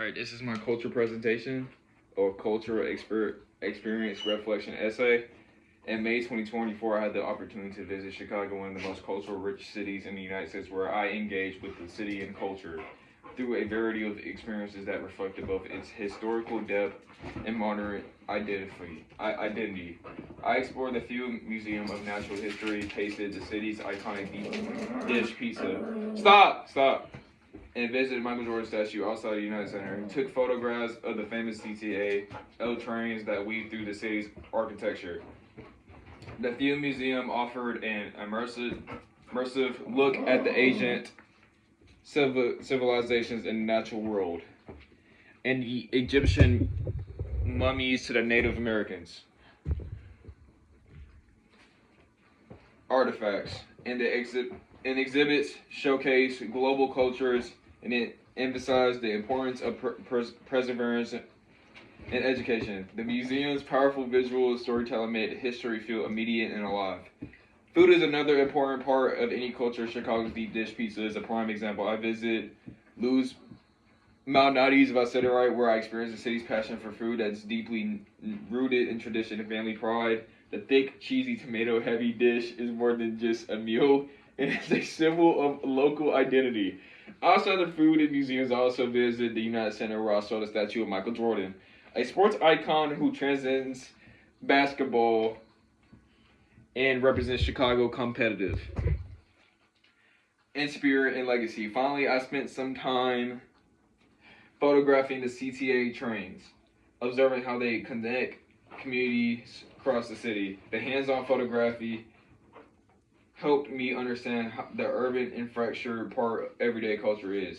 Alright, this is my culture presentation or cultural experience reflection essay. In May 2024, I had the opportunity to visit Chicago, one of the most cultural rich cities in the United States, where I engaged with the city and culture through a variety of experiences that reflected both its historical depth and modern identity. I explored the Field Museum of Natural History, tasted the city's iconic deep dish pizza. Stop! And visited Michael Jordan statue outside the United Center. He took photographs of the famous CTA L trains that weave through the city's architecture. The Field Museum offered an immersive look at the ancient civilizations in the natural world, and the Egyptian mummies to the Native Americans. Artifacts and exhibits showcase global cultures, and it emphasized the importance of perseverance and education. The museum's powerful visual storytelling made history feel immediate and alive. Food is another important part of any culture. Chicago's deep dish pizza is a prime example. I visited Lou's Malnati's, if I said it right, where I experienced the city's passion for food that's deeply rooted in tradition and family pride. The thick, cheesy, tomato-heavy dish is more than just a meal. It is a symbol of local identity. Outside of food and museums, I also visited the United Center, where I saw the statue of Michael Jordan, a sports icon who transcends basketball and represents Chicago competitive in spirit and legacy. Finally, I spent some time photographing the CTA trains, observing how they connect communities across the city. The hands-on photography helped me understand how the urban infrastructure part of everyday culture is.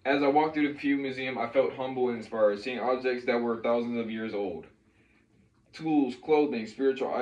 As I walked through the Field Museum, I felt humble and inspired, seeing objects that were thousands of years old. Tools, clothing, spiritual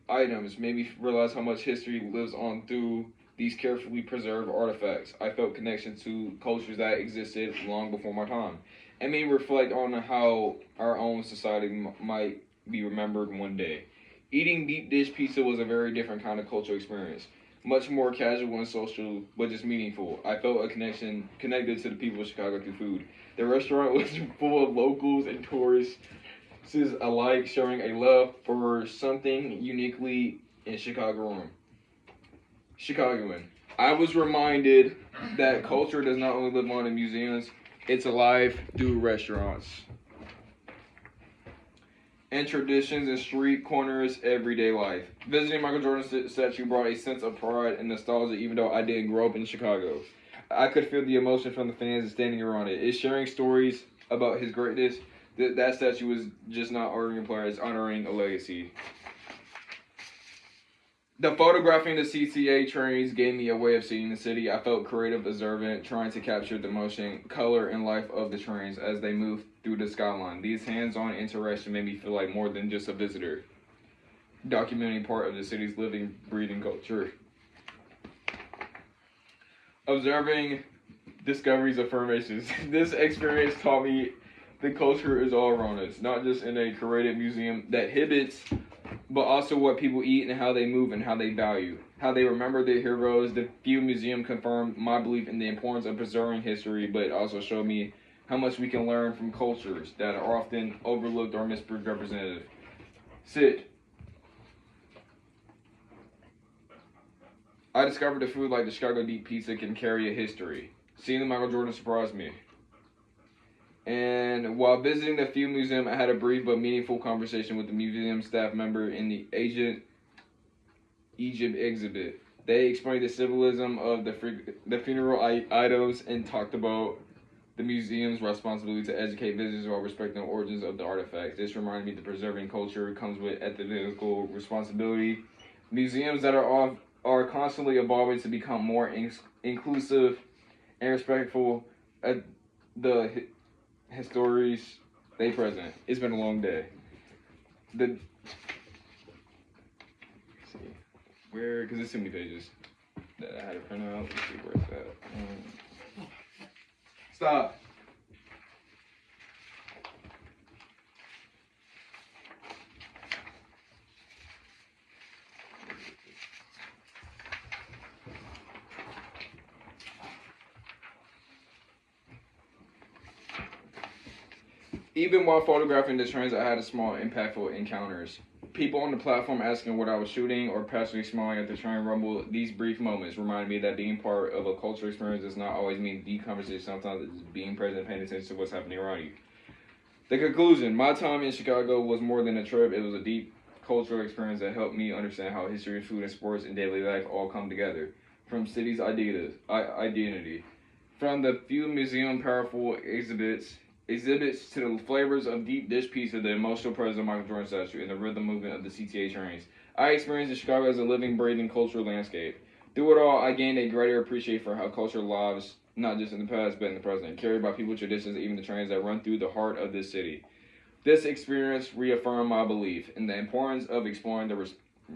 items made me realize how much history lives on through these carefully preserved artifacts. I felt connection to cultures that existed long before my time, and made me reflect on how our own society might be remembered one day. Eating deep dish pizza was a very different kind of cultural experience, much more casual and social, but just meaningful. I felt a connected to the people of Chicago through food. The restaurant was full of locals and tourists alike, showing a love for something uniquely in Chicagoan. I was reminded that culture does not only live on in museums, it's alive through restaurants and traditions and street corners, everyday life. Visiting Michael Jordan's statue brought a sense of pride and nostalgia, even though I didn't grow up in Chicago. I could feel the emotion from the fans standing around it. It's sharing stories about his greatness. That statue was just not honoring a player, it's honoring a legacy. The photographing the CTA trains gave me a way of seeing the city. I felt creative, observant, trying to capture the motion, color, and life of the trains as they moved through the skyline. These hands-on interaction made me feel like more than just a visitor, documenting part of the city's living, breathing culture. Observing discoveries, affirmations. This experience taught me the culture is all around us, not just in a curated museum that exhibits, but also what people eat and how they move and how they value, how they remember their heroes. The Field Museum confirmed my belief in the importance of preserving history, but it also showed me how much we can learn from cultures that are often overlooked or misrepresented. Sit. I discovered a food like the Chicago Deep Pizza can carry a history. Seeing the Michael Jordan surprised me. And while visiting the Field Museum, I had a brief but meaningful conversation with the museum staff member in the Ancient Egypt exhibit. They explained the symbolism of the funeral items and talked about the museum's responsibility to educate visitors while respecting the origins of the artifacts. This reminded me that preserving culture comes with ethical responsibility. Museums that are constantly evolving to become more inclusive and respectful of the histories they present. It's been a long day. Let's see where, because there's too many pages that I had to print out. Let's see where it's at. Stop. Even while photographing the trains, I had a small, impactful encounters. People on the platform asking what I was shooting or passively smiling at the train rumble. These brief moments remind me that being part of a cultural experience does not always mean deep conversation. Sometimes it's being present and paying attention to what's happening around you. The conclusion: my time in Chicago was more than a trip. It was a deep cultural experience that helped me understand how history, food, and sports and daily life all come together. From cities' identity, from the few museum powerful exhibits to the flavors of deep dish pizza, the emotional presence of Michael Jordan statue, and the rhythm movement of the CTA trains. I experienced Chicago as a living, breathing cultural landscape. Through it all, I gained a greater appreciation for how culture lives, not just in the past, but in the present, carried by people, traditions, and even the trains that run through the heart of this city. This experience reaffirmed my belief in the importance of exploring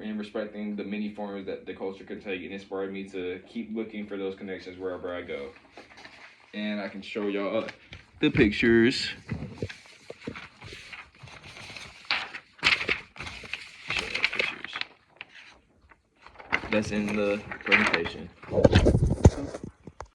and respecting the many forms that the culture can take, and inspired me to keep looking for those connections wherever I go. And I can show y'all the pictures. That's in the presentation.